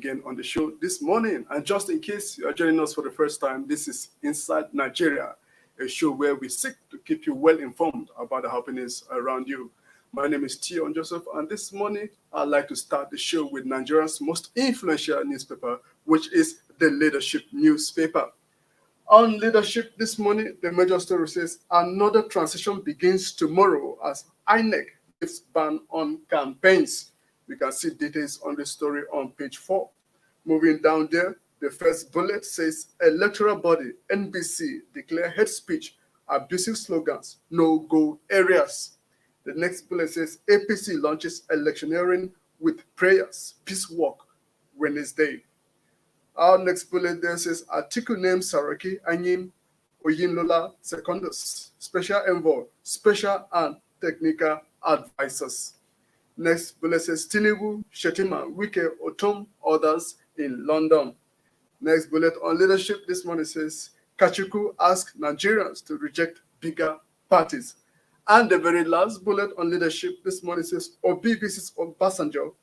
again on the show this morning. And just in case you are joining us for the first time, this is Inside Nigeria, a show where we seek to keep you well informed about the happenings around you. My name is Tion Joseph, and this morning I'd like to start the show with Nigeria's most influential newspaper, which is the Leadership newspaper. On Leadership this morning, the major story says another transition begins tomorrow as INEC lifts ban on campaigns. We can see details on the story on page 4. Moving down there, the first bullet says electoral body NBC declare hate speech, abusive slogans, no-go areas. The next bullet says APC launches electioneering with prayers, peace walk, Wednesday. Our next bullet there says article names Saraki Anyim Oyinlola Secondus, special envoy, special and technical advisors. Next bullet says Tinubu, Shetima, Wike, Otom, others in London. Next bullet on Leadership this morning says Kachuku asks Nigerians to reject bigger parties. And the very last bullet on Leadership this morning says Obi visits Obasanjo,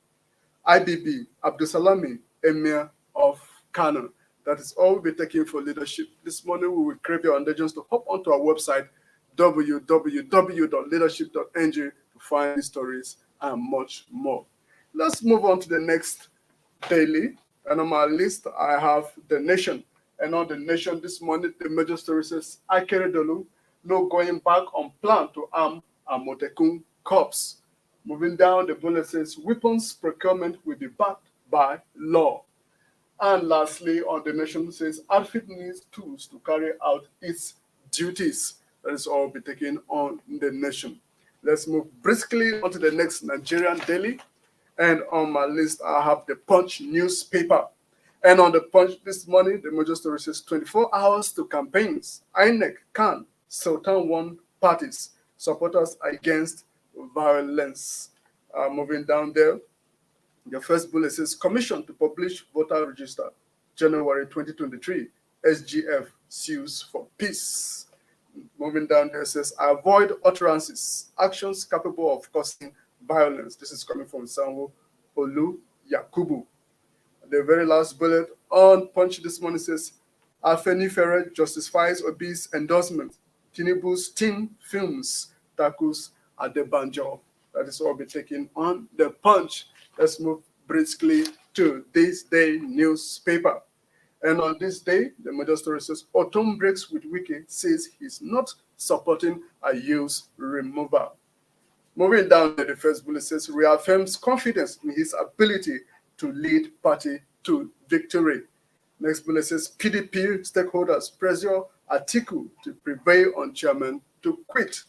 IBB, Abdusalami, Emir of Kano. That is all we'll be taking for Leadership. This morning we will crave your indulgence to hop onto our website www.leadership.ng to find these stories and much more. Let's move on to the next daily. And on my list, I have The Nation. And on The Nation this morning, the major story says, Akeredolu, no going back on plan to arm Amotekun corps. Moving down, the bullet says, weapons procurement will be backed by law. And lastly, on The Nation says, outfit needs tools to carry out its duties. That is all be taken on The Nation. Let's move briskly on to the next Nigerian daily. And on my list, I have the Punch newspaper. And on the Punch this morning, the major story says 24 hours to campaigns. INEC can Sultan won parties. Supporters against violence. Moving down there, the first bullet says commission to publish voter register. January 2023. SGF sues for peace. Moving down there says, avoid utterances, actions capable of causing violence. This is coming from Sanwo Olu Yakubu. The very last bullet on Punch this morning says, Afenifere justifies Obi's endorsement. Tinubu's team films tackles Adebanjo. That is all be taken on the Punch. Let's move briskly to THISDAY newspaper. And on this day, the major story says, Otom breaks with Wike, says he's not supporting a youth removal. Moving down to the first bullet says, reaffirms confidence in his ability to lead party to victory. Next bullet says, PDP stakeholders pressure Atiku to prevail on chairman to quit.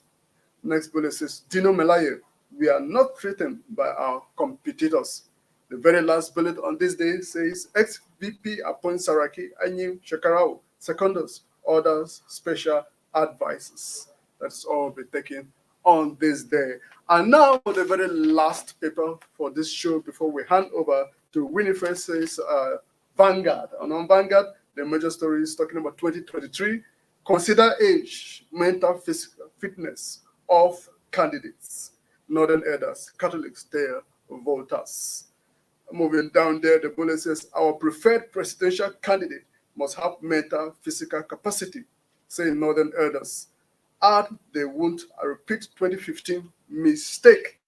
Next bullet says, Dino Melaye, we are not threatened by our competitors. The very last bullet on this day says ex-VP appoints Saraki Anyim Shekarau, Secondus, others special advisors. That's all we'll be taken on this day. And now for the very last paper for this show before we hand over to Winifred says Vanguard. And on Vanguard, the major story is talking about 2023. Consider age, mental physical fitness of candidates. Northern elders, Catholics, their voters. Moving down there, the bullet says, our preferred presidential candidate must have mental, physical capacity, say Northern elders. Add they won't repeat 2015 mistake.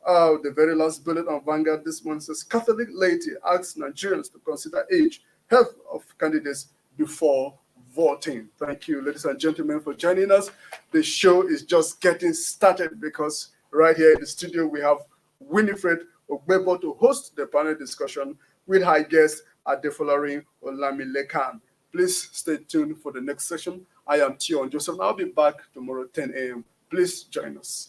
The very last bullet on Vanguard this month says, Catholic laity asks Nigerians to consider age, health of candidates before voting. Thank you, ladies and gentlemen, for joining us. The show is just getting started because right here in the studio, we have Winifred Ogbebo to host the panel discussion with her guest Adefolarin Olamilekan. Please stay tuned for the next session. I am Tion Joseph, and I'll be back tomorrow 10 a.m. Please join us.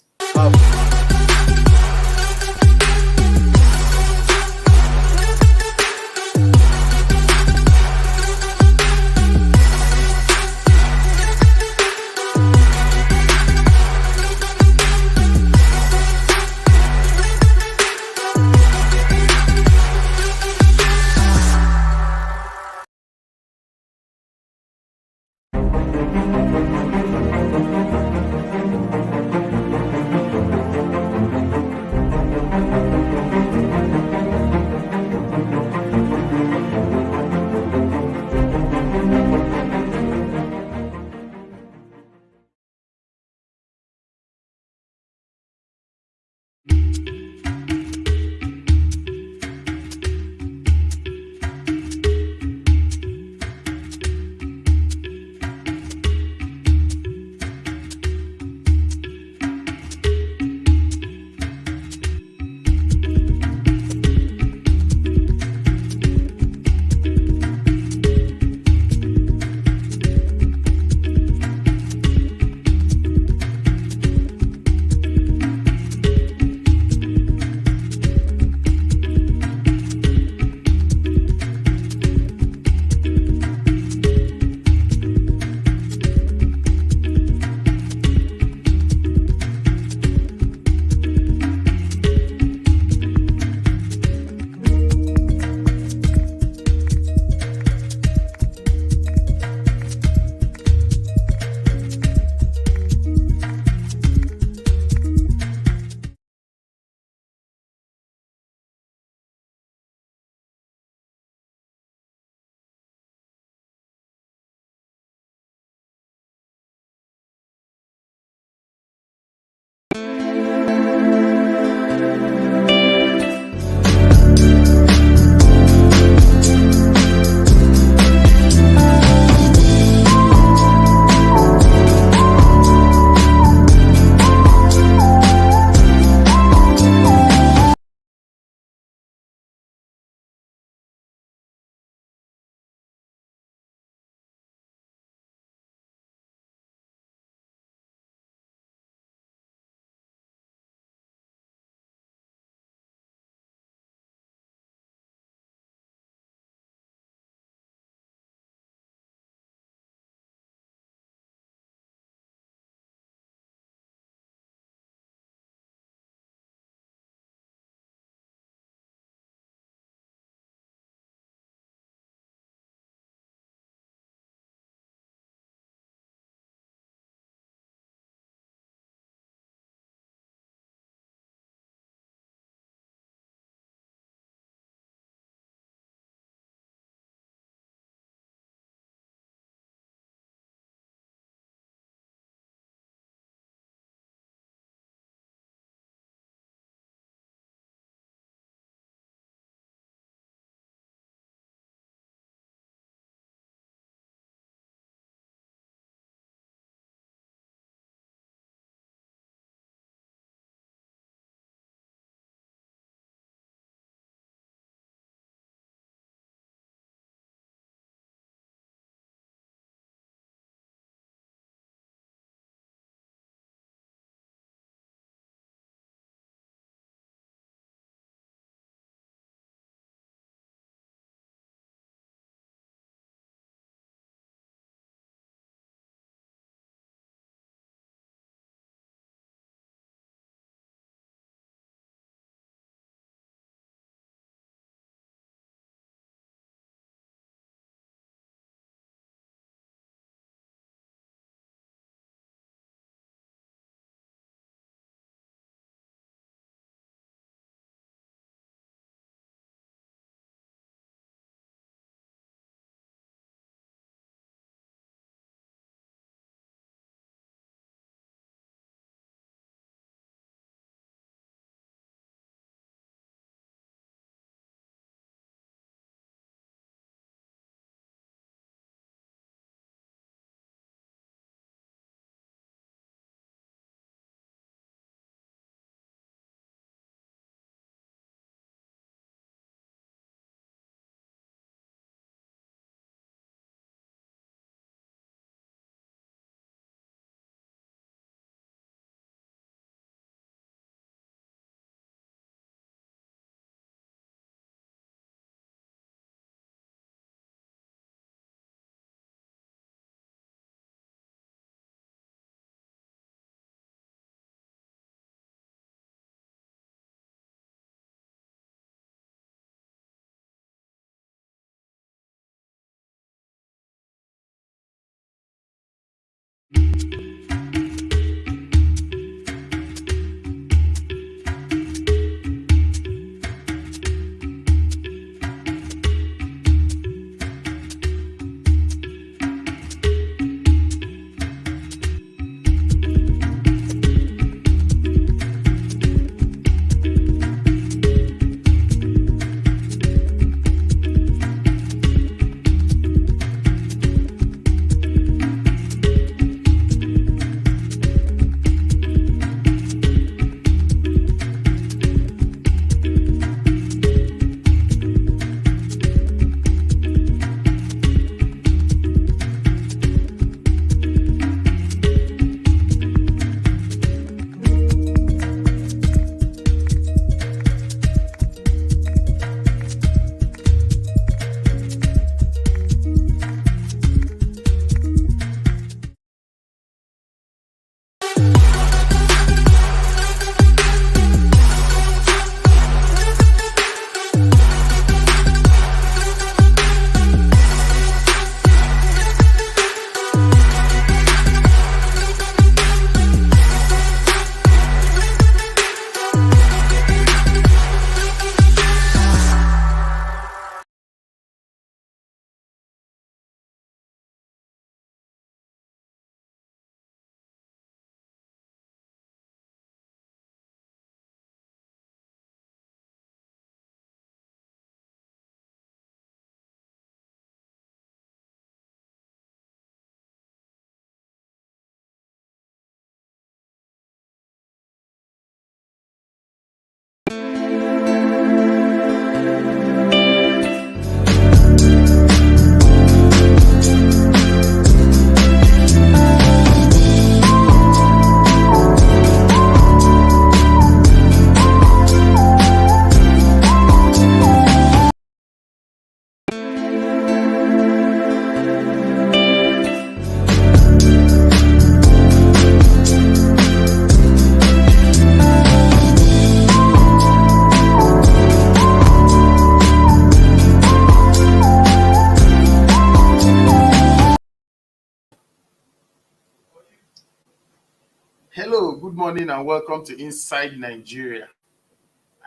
Hello, good morning, and welcome to Inside Nigeria,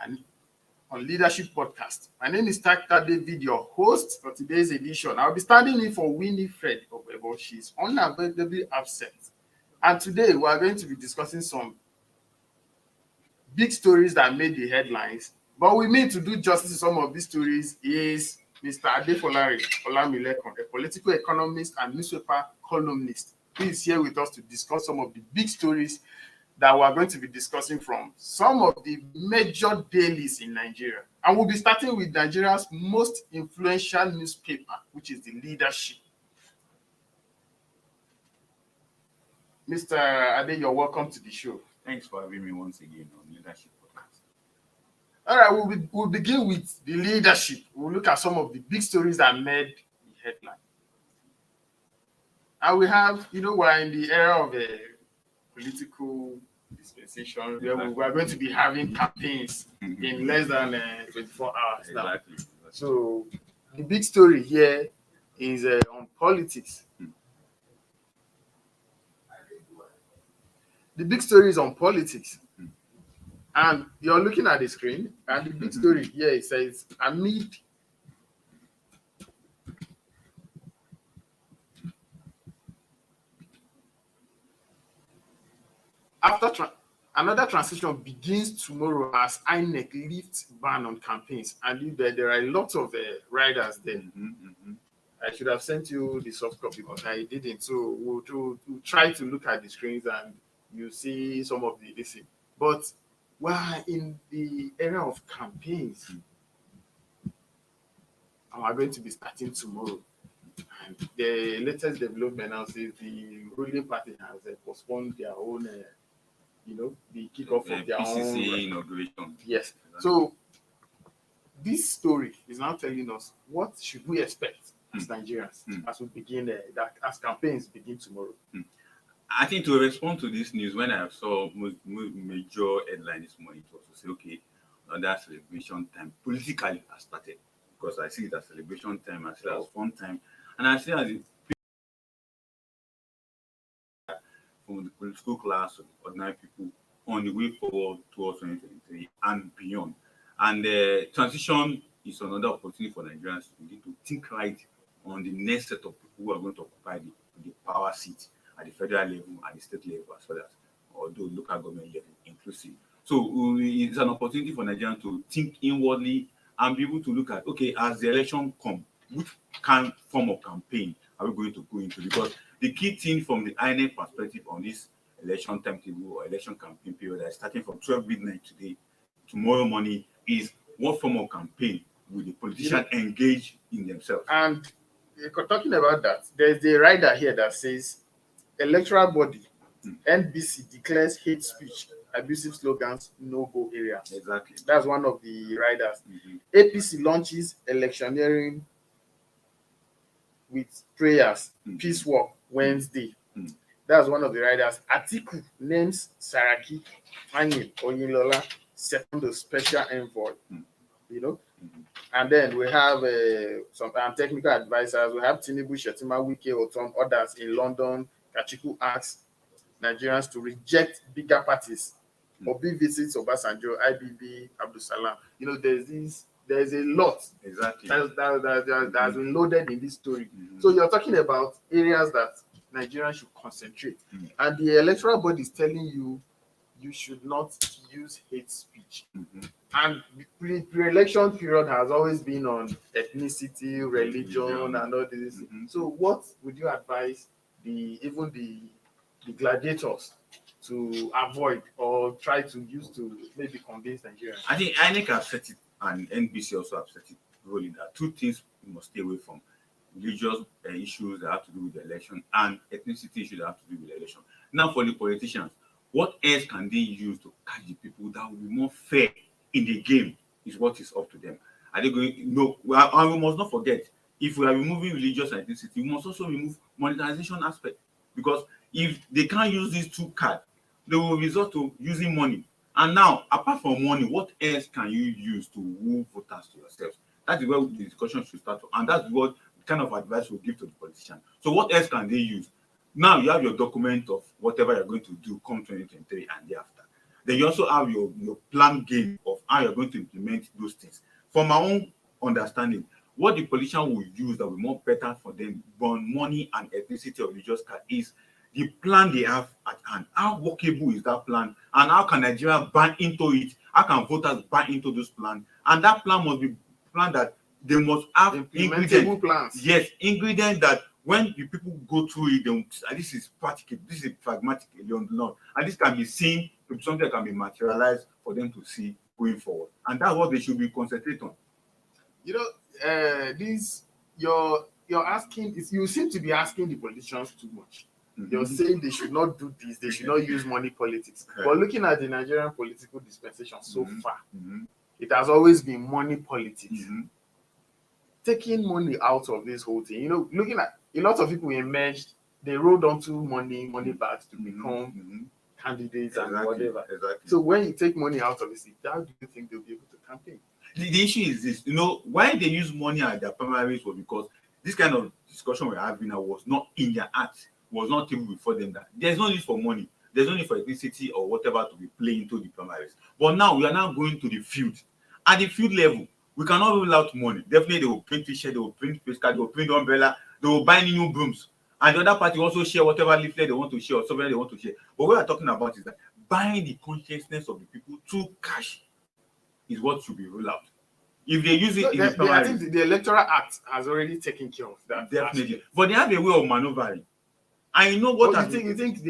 and on Leadership Podcast. My name is Takta David, your host for today's edition. I'll be standing in for Winifred, but she's unavoidably absent. And today we are going to be discussing some big stories that made the headlines. But with me to do justice to some of these stories is Mr. Adefolari Olamilekon, a political economist and newspaper columnist, who is here with us to discuss some of the big stories that we are going to be discussing from some of the major dailies in Nigeria. And we'll be starting with Nigeria's most influential newspaper, which is the Leadership. Mr. Ade, you're welcome to the show. Thanks for having me once again on Leadership Podcast. All right, we'll begin with the Leadership. We'll look at some of the big stories that made the headline. And we have, we're in the era of a political dispensation where we are going to be having campaigns in less than 24 hours now. Exactly. So the big story here is on politics. The big story is on politics. And you're looking at the screen, and the big story here, it says, another transition begins tomorrow as INEC lifts ban on campaigns. And there are a lot of riders there. I should have sent you the soft copy, but I didn't. So we'll try to look at the screens and you see some of the listen. But we're in the era of campaigns. And we're going to be starting tomorrow. And the latest development now says the ruling party has postponed their own, the kickoff of their PCC own inauguration. Yes. So this story is now telling us what should we expect as Nigerians as we begin as campaigns begin tomorrow. I think to respond to this news, when I saw major headline this morning, it was to say, okay, that celebration time politically has started, because I see it as celebration time, I see it as fun time, and I see it as from the political class of ordinary people on the way forward towards 2023 and beyond. And transition is another opportunity for Nigerians to begin to think right on the next set of people who are going to occupy the power seat at the federal level and the state level, as well as although local government level inclusive. So it's an opportunity for Nigerians to think inwardly and be able to look at, okay, as the election comes, which kind form of campaign are we going to go into? Because the key thing from the INEC perspective on this election timetable or election campaign period that is starting from 12 midnight today, tomorrow morning, is what form of campaign will the politician engage in themselves? And talking about that, there's a rider here that says electoral body NBC declares hate speech, abusive slogans, no-go area. Exactly. That's one of the riders. APC launches electioneering with prayers, peace walk Wednesday. That's one of the riders. Atiku names Saraki Anyi Oyinlola second special envoy. And then we have some technical advisors. We have Tinubu, Shetima, Wike, Otom, others in London. Kachiku asks Nigerians to reject bigger parties. Obi visits Obasanjo, IBB, Abdul Salam. There's a lot that has been loaded in this story. So you're talking about areas that Nigerians should concentrate. And the electoral body is telling you should not use hate speech. And pre-election period has always been on ethnicity, religion, and all this. So what would you advise even the gladiators to avoid or try to use to maybe convince Nigerians? I think INEC have set it, and NBC also have set it, role in that. Two things we must stay away from: religious issues that have to do with the election and ethnicity issues that have to do with the election. Now, for the politicians, what else can they use to catch the people that will be more fair in the game is what is up to them. Are they going? No, and we must not forget, if we are removing religious ethnicity, we must also remove monetization aspect, because if they can't use these two cards, they will resort to using money. And now, apart from money, what else can you use to woo voters to yourself? That is where the discussion should start, and that's what kind of advice we'll give to the politician. So what else can they use? Now you have your document of whatever you're going to do come 2023 and thereafter. Then you also have your plan game of how you're going to implement those things. From my own understanding, what the politician will use that will be more better for them, burn money and ethnicity of religious card is the plan they have at hand. How workable is that plan? And how can Nigeria buy into it? How can voters buy into those plans? And that plan must be plan that they must have implementable plans. Yes, ingredients that when the people go through it, this is practical, this is pragmatic, and this can be seen to be something that can be materialized for them to see going forward. And that's what they should be concentrating on. You know, you're asking, you seem to be asking the politicians too much. You're saying they should not do this, they should not use money politics. But looking at the Nigerian political dispensation so far, it has always been money politics. Taking money out of this whole thing, you know, looking at a lot of people emerged, they rolled onto money bags to become candidates and whatever. So when you take money out of it, how do you think they'll be able to campaign? The issue is this, you know, why they use money at their primaries was because this kind of discussion we're having now was not in their act, was not table before them that there's no need for money, there's no need for ethnicity or whatever to be playing into the primaries. But now we are now going to the field. At the field level, we cannot roll out money. Definitely they will print t-shirt, they will print face card, they will print umbrella, they will buy new brooms. And the other party also share whatever leaflet they want to share or something they want to share. But what we're talking about is that buying the consciousness of the people through cash is what should be rolled out. If they use it in the I think the Electoral Act has already taken care of that. Definitely. But they have a way of maneuvering. I know what you think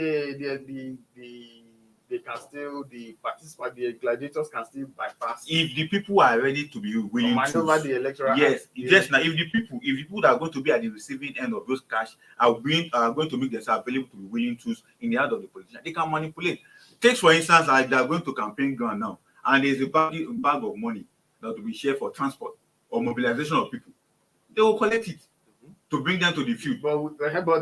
they can still, the participants, the gladiators can still bypass if the people are ready to be willing to maneuver the Electoral Act. Yes. Now if the people that are going to be at the receiving end of those cash are going to make themselves available to be willing to in the hand of the politician, they can manipulate. Take for instance, like they are going to campaign ground now, and there's a bag of money that will be shared for transport or mobilization of people. They will collect it to bring them to the field. But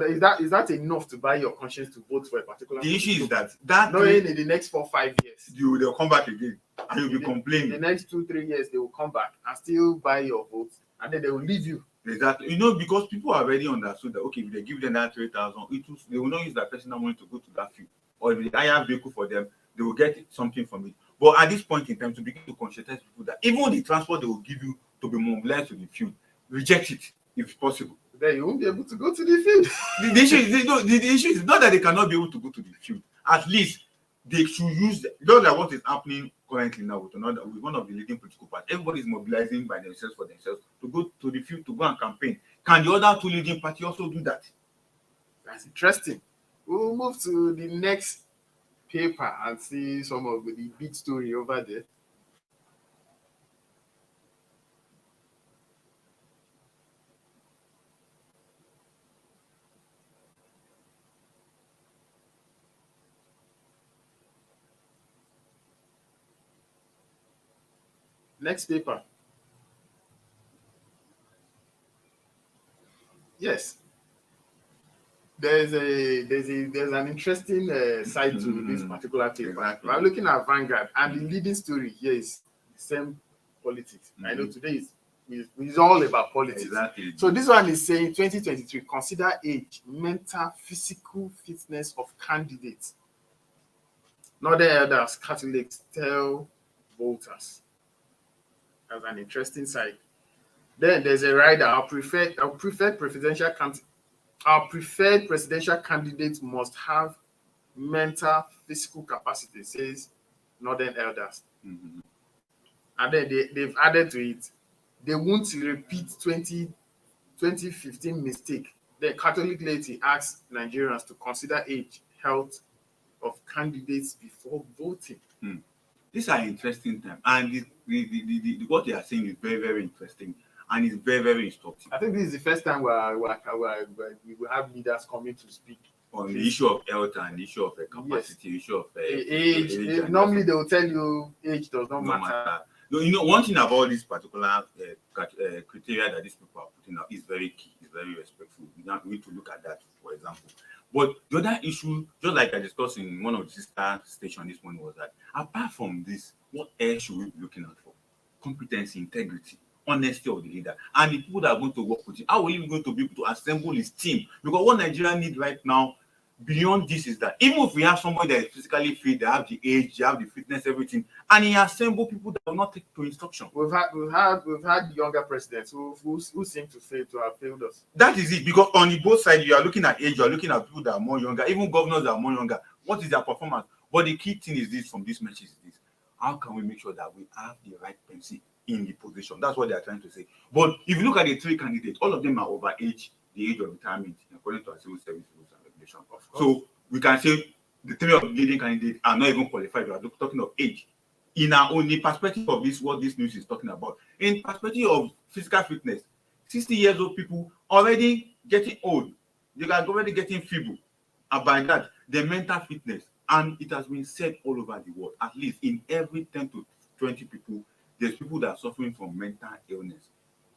is that enough to buy your conscience to vote for a particular? The issue is that knowing in the next 4-5 years they'll come back again and you'll be complaining. The next 2-3 years they will come back and still buy your vote, and then they will leave you. Exactly. You know, because people are already understood that okay, if they give them that 3,000, they will not use that personal money to go to that field. Or if they hire a vehicle for them, they will get something from it. But at this point in time, to begin to conscientize people that even the transport they will give you to be mobilized to the field, reject it if possible. Then you won't be able to go to the field. The issue is not that they cannot be able to go to the field. At least they should use like what is happening currently now with one of the leading political parties. Everybody is mobilizing by themselves for themselves to go to the field to go and campaign. Can the other two leading parties also do that? That's interesting. We'll move to the next paper and see some of the big story over there. Next paper. Yes. There's an interesting side to this particular paper. Exactly. I'm looking at Vanguard, and the leading story here is the same politics. I know today is all about politics. Exactly. So this one is saying 2023, consider age, mental, physical fitness of candidates. Northern elders, Catholics tell voters. That's an interesting side. Then there's a rider. Our preferred presidential candidate must have mental, physical capacity, says Northern elders. And then they've added to it, they won't repeat 2015 mistake. The Catholic laity asks Nigerians to consider age, health of candidates before voting. These are interesting times, and what they are saying is very, very interesting, and it's very, very instructive. I think this is the first time we will have leaders coming to speak on the issue of health and the issue of capacity, yes. issue of age. Normally, they will tell you age does not matter. You know, one thing about this particular criteria that these people are putting out is very key, is very respectful. We need to look at that, for example. But the other issue, just like I discussed in one of the sister stations this morning, was that apart from this, what else should we be looking out for? Competency, integrity, honesty of the leader, and the people that are going to work with him. How are you going to be able to assemble his team? Because what Nigeria needs right now beyond this is that even if we have somebody that is physically fit, they have the age, they have the fitness, everything, and he assemble people that will not take to instruction. We've had younger presidents who seem to have failed us. That is it, because on the both sides, you are looking at age, you are looking at people that are more younger, even governors that are more younger. What is their performance? But the key thing is this from this message is this: how can we make sure that we have the right person in the position? That's what they are trying to say. But if you look at the three candidates, all of them are over age, the age of retirement, according to our civil service rules and regulations. So we can say the three of the leading candidates are not even qualified. We are talking of age. In our only perspective of this, what this news is talking about, in perspective of physical fitness, 60 years old people already getting old, they are already getting feeble. And by that, the mental fitness, and it has been said all over the world, at least in every 10 to 20 people, there's people that are suffering from mental illness,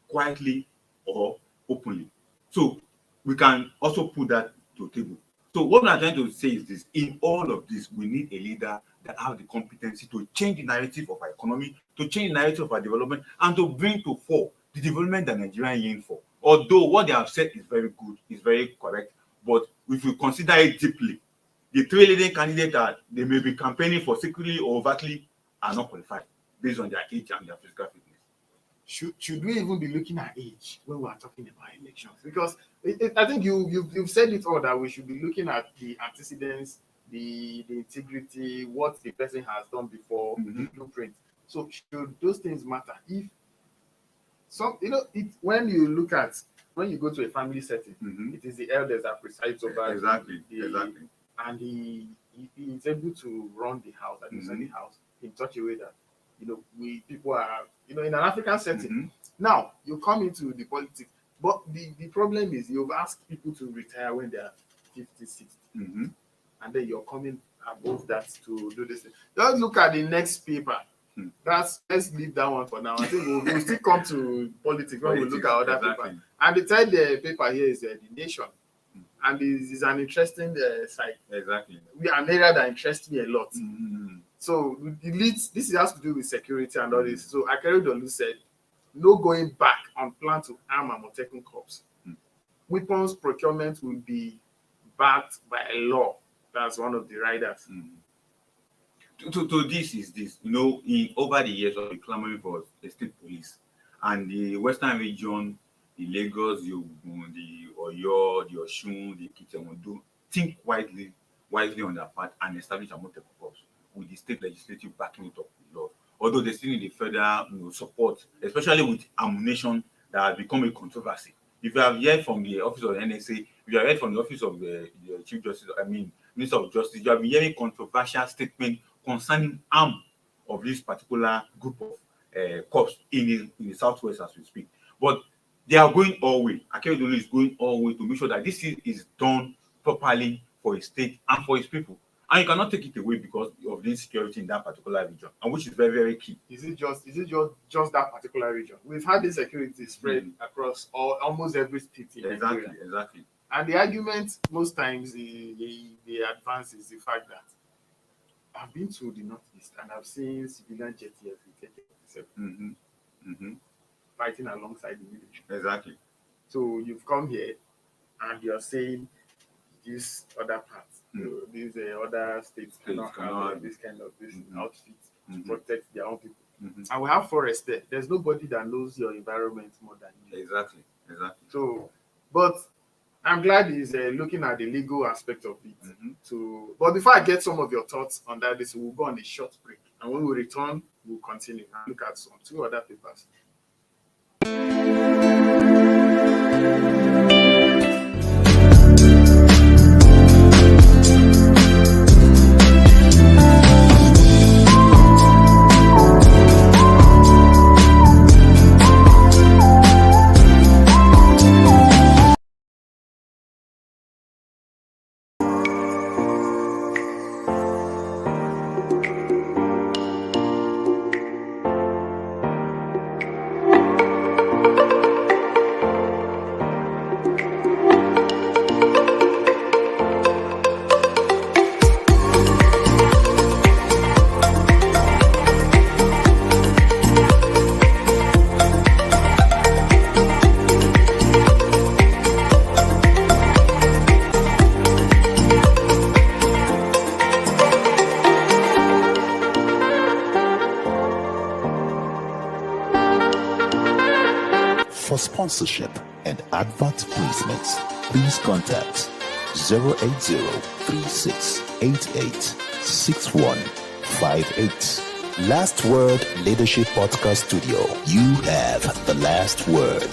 quietly or openly. So we can also put that to the table. So what I'm trying to say is this: in all of this, we need a leader that has the competency to change the narrative of our economy, to change the narrative of our development, and to bring to fore the development that Nigeria yearn for. Although what they have said is very good, is very correct, but if you consider it deeply, the three leading candidates that they may be campaigning for secretly or overtly are not qualified based on their age and their physical fitness. Should we even be looking at age when we are talking about elections? Because I think you've said it all, that we should be looking at the antecedents, the integrity, what the person has done before, the blueprint. So should those things matter? If some, when you go to a family setting, it is the elders that preside over Exactly. And he is able to run the house, the house in such a way that people are, in an African setting. Now you come into the politics, but the problem is you've asked people to retire when they are 50, 60, and then you're coming above that to do this thing. Just look at the next paper. Let's leave that one for now. I think we'll still come to politics when we look at other paper. And the third paper here is the Nation, and it's an interesting site. Exactly. An area that interests me a lot. So this has to do with security and all this. So Akeredolu said, no going back on plan to arm Amotekun corps. Weapons procurement will be backed by a law. That's one of the riders. To this is this, over the years of clamoring for the state police and the western region, the Lagos, the Oyo, the Osun, the Ekiti, think wisely on their part and establish Amotekun corps with the state legislative backing it up with law. Although they still need the federal support, especially with ammunition that has become a controversy. If you have heard from the office of the NSA, if you have heard from the office of the Chief Justice, Minister of Justice, you have been hearing controversial statements concerning arm of this particular group of corps in the southwest as we speak. But they are going all the way. Akeredolu is going all the way to make sure that this is done properly for his state and for his people. And you cannot take it away because of the insecurity in that particular region, and which is very, very key. Is it just that particular region? We've had insecurity spread across almost every state in Nigeria. Exactly. And the argument most times the advance is the fact that I've been to the northeast and I've seen civilian jet fighting alongside the military. Exactly. So you've come here and you're saying these other parts, these other states cannot have this kind of outfit to protect their own people. And we have forests there. There's nobody that knows your environment more than you. Exactly. So, but I'm glad he's looking at the legal aspect of it. But before I get some of your thoughts on that, we'll go on a short break. And when we return, we'll continue and look at two other papers. sponsorship, and advert placements, please contact 080-3688-6158. Last Word Leadership Podcast Studio. You have the last word.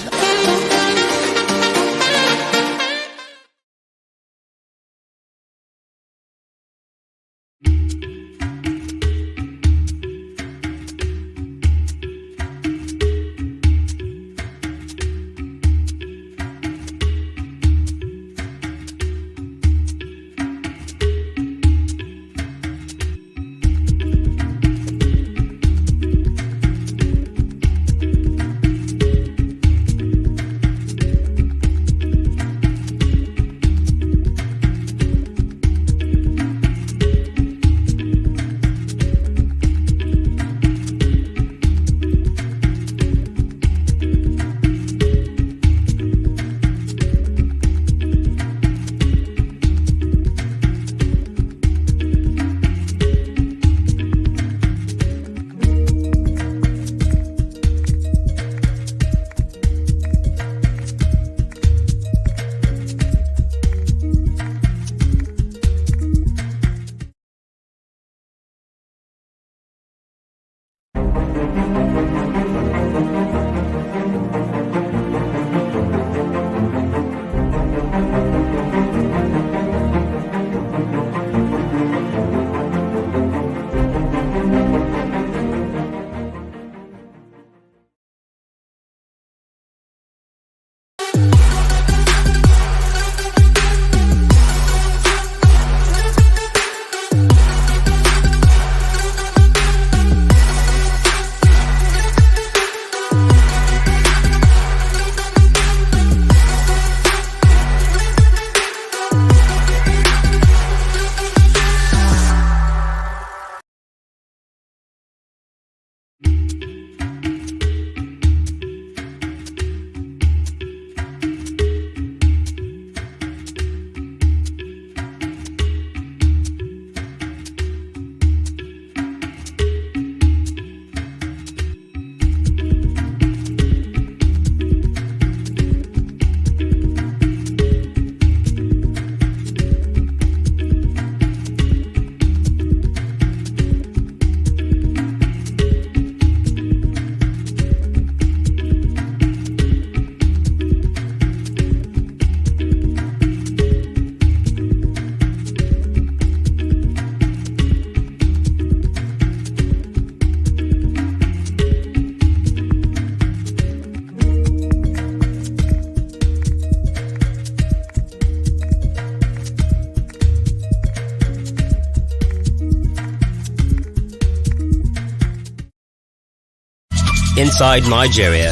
Inside Nigeria,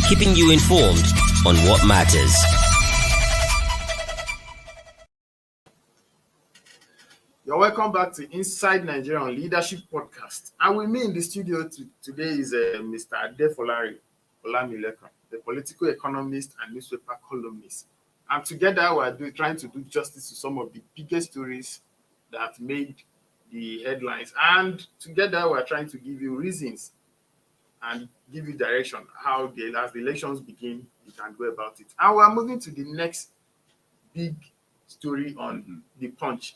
keeping you informed on what matters. You're welcome back to Inside Nigeria on Leadership Podcast. And with me in the studio today is Mr. Adefolari Olamilekan, the political economist and newspaper columnist. And together we're trying to do justice to some of the biggest stories that made the headlines. And together we're trying to give you reasons and give you direction how as the elections begin, you can go about it. And we're moving to the next big story on the Punch.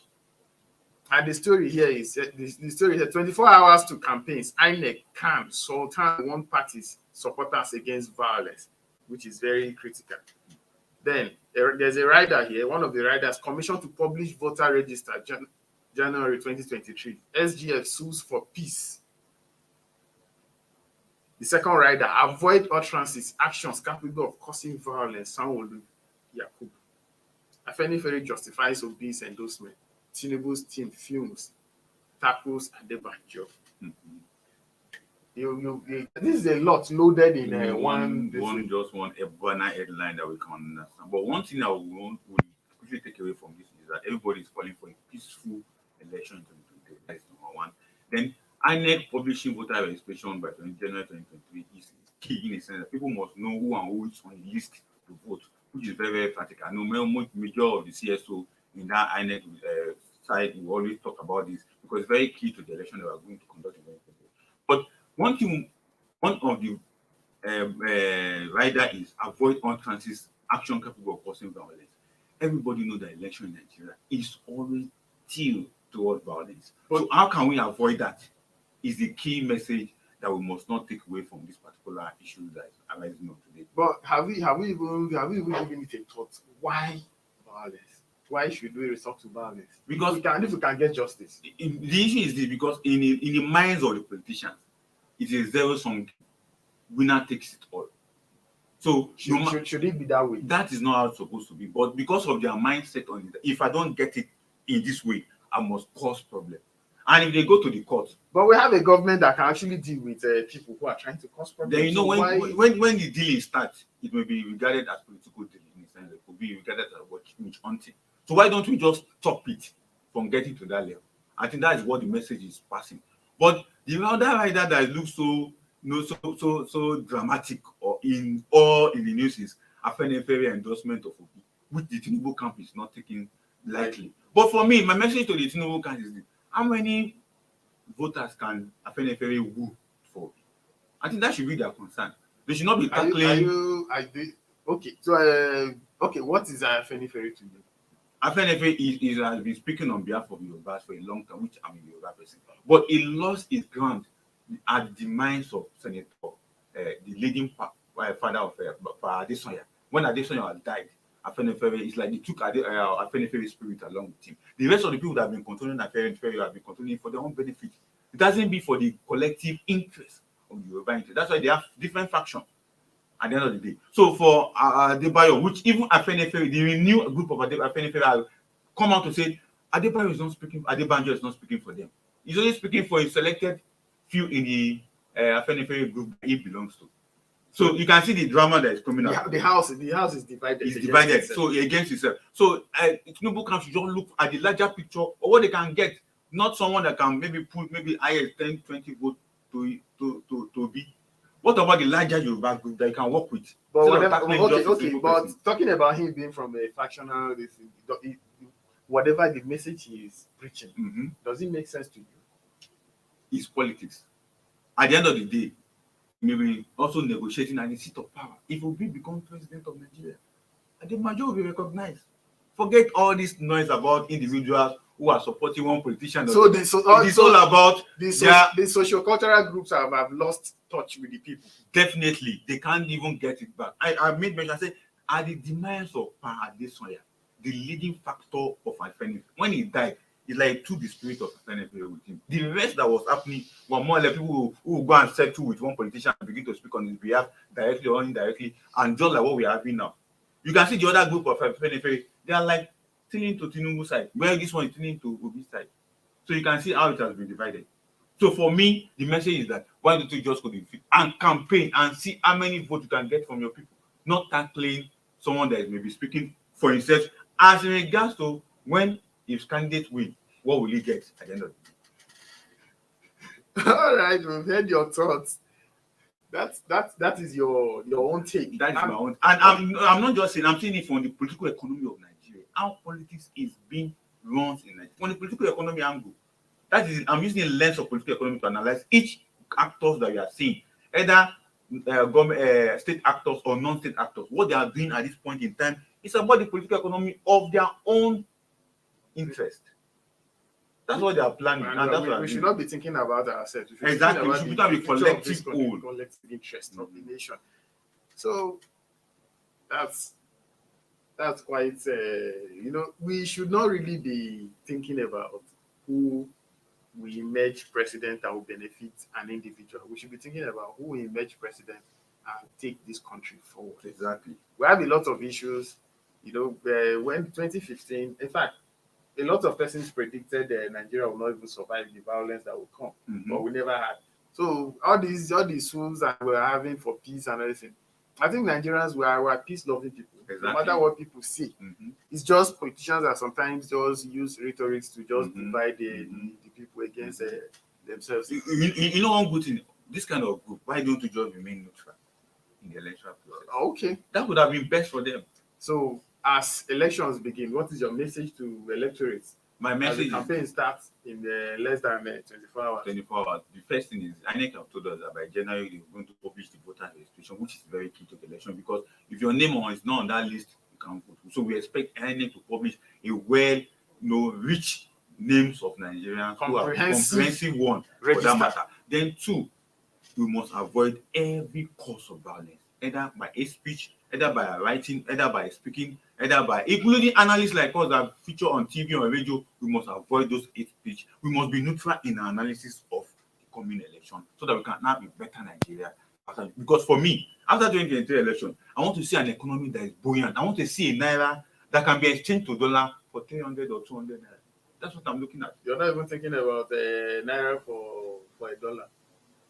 And the story here is the story here: 24 hours to campaigns. INEC can Sultan one party's supporters against violence, which is very critical. Then there's a rider here. One of the riders commissioned to publish voter register January 2023. SGF sues for peace. The second rider: avoid utterances, actions capable of causing violence. Sanwo-Olu Yakubu. Afenifere justifies Obi's endorsement. Tinubu's team fumes, tackles Adebanjo. This is a lot loaded in one banner headline that we can understand. But one thing I will quickly take away from this is that everybody is calling for a peaceful election in 2023. That's number one. Then INEC publishing voter registration by January 2023 is key in a sense that people must know who and who is on the list to vote, which is very, very practical. I know major of the CSO in that INEC side will always talk about this because it's very key to the election that we are going to conduct in 2023. But one of the rider is avoid utterances, action capable of causing violence. Everybody knows that election in Nigeria is always tilted towards violence. So how can we avoid that? Is the key message that we must not take away from this particular issue that is arising on today. But have we even given it a thought? Why violence? Why should we resort to violence? Because if we can get justice. the issue is this, because in the minds of the politicians, it is zero-sum game. Winner takes it all. So Should it be that way? that is not how it's supposed to be. But because of their mindset on it, if I don't get it in this way, I must cause problem. And if they go to the court, But we have a government that can actually deal with people who are trying to cause problems. then you know when the dealing starts, it may be regarded as political dealing in a sense. It could be regarded as witch hunting. So why don't we just stop it from getting to that level? I think that is what the message is passing. But the other rider that looks so so dramatic or in the news is Afenifere endorsement of Obi, which the Tinubu camp is not taking lightly. But for me, my message to the Tinubu camp is this: how many voters can Afenifere woo for Obi? I think that should be their concern. They should not be tackling. Okay, so okay, what is Afenifere to you? Afenifere has been speaking on behalf of Yorubas for a long time, which I'm a Yoruba person. But he lost his ground at the minds of Senator, the leading father of Adesanya. When Adesanya died, Afenifere, it's like they took Afenifere's spirit along with him. The rest of the people that have been controlling Afenifere have been controlling for their own benefit. It doesn't be for the collective interest of the Yoruba interest. That's why they have different factions at the end of the day. So for Adebayo, which even Afenifere, the renewed group of Afenifere have come out to say Adebayo is not speaking, Adebanjo is not speaking for them. He's only speaking for a selected few in the Afenifere group that he belongs to. So you can see the drama that is coming out. The house is divided. It's divided. So against itself. So Tinubu camp should just look at the larger picture of what they can get, not someone that can maybe put higher 10, 20 votes to be. What about the larger Yoruba group that you can work with? But but talking about him being from a factional, whatever the message he is preaching, does it make sense to you? It's politics. At the end of the day, maybe also negotiating at the seat of power. If Obi becomes president of Nigeria, the majority will be recognized. Forget all this noise about individuals who are supporting one politician. So it's all about the socio-cultural groups have lost touch with the people. Definitely, they can't even get it back. I made mention. I said, at the demise of Adesanya, the leading factor of Afenifere, when he died, it's like took the spirit of Afenifere with him. The rest that was happening were more like people who go and settle with one politician and begin to speak on his behalf directly or indirectly, and just like what we are having now. You can see the other group of Afenifere, they are like tilting to Tinubu's side, where this one is tilting to Obi's side. So you can see how it has been divided. So for me, the message is that why don't you just go to the field and campaign and see how many votes you can get from your people, not tackling someone that is maybe speaking for himself as in regards to when if candidate win, what will he get at the end of the day? All right, we've heard your thoughts. That is your own take. That is my own. And I'm not just saying, I'm saying it from the political economy of Nigeria. How politics is being run in Nigeria. From the political economy angle. That is, I'm using a lens of political economy to analyze each actors that we are seeing, either government, state actors or non-state actors. What they are doing at this point in time is about the political economy of their own interest. That's what they are planning. And that's what we should not be thinking about ourselves. Exactly. We should be talking about collective interest of the nation. So that's quite we should not really be thinking about who will emerge president that will benefit an individual. We should be thinking about who will emerge president and take this country forward. Exactly. We have a lot of issues. When 2015, in fact, a lot of persons predicted that Nigeria will not even survive the violence that will come, but we never had. So all these swoons that we're having for peace and everything, I think Nigerians were peace-loving people. Exactly. No matter what people say, it's just politicians that sometimes just use rhetorics to just divide the people against themselves. You know one good thing, this kind of group, why don't you just remain neutral in the electoral process? Okay. That would have been best for them. So as elections begin, what is your message to electorates My As message the is campaign starts in less than 24 hours. 24 hours. The first thing is INEC have told us that by January they're going to publish the voter registration, which is very key to the election, because if your name is not on that list, you can't vote. So we expect INEC to publish a rich names of Nigerians who are comprehensive one for that matter. Then two, we must avoid every cause of violence, either by hate speech, either by writing, either by speaking, either by including analysts like us that feature on TV or radio. We must avoid those hate speech. We must be neutral in our analysis of the coming election so that we can have a better Nigeria. Because for me, after 2023 election, I want to see an economy that is buoyant. I want to see a naira that can be exchanged to dollar for 300 or 200 naira. That's what I'm looking at. You're not even thinking about naira for a dollar.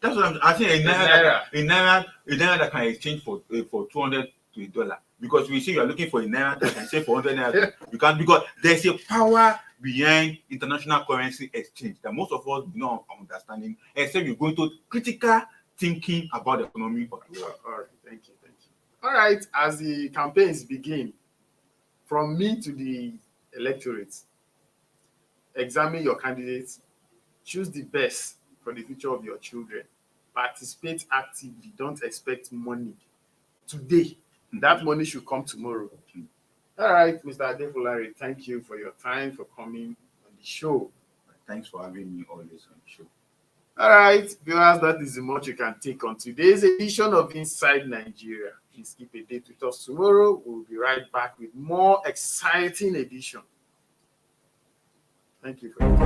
That's what I think. A naira that can exchange for 200 to a dollar. Because we see you are looking for a naira that can exchange for 100 naira. You can't, because there's a power behind international currency exchange that most of us do not understanding, except you go into critical thinking about the economy of the world. All right, thank you. All right, as the campaigns begin, from me to the electorate, examine your candidates, choose the best for the future of your children, participate actively, don't expect money today. That money should come tomorrow. All right, Mr. Adefolari, thank you for your time, for coming on the show. Thanks for having me always on the show. All right, viewers, that is the much you can take on today's edition of Inside Nigeria. Please keep a date with us tomorrow. We'll be right back with more exciting edition. Thank you for your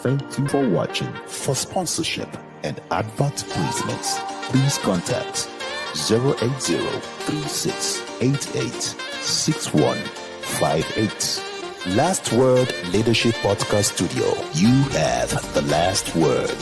Thank you for watching. For sponsorship and advert placements, please contact 080-3688-6158. Last Word Leadership Podcast Studio. You have the last word.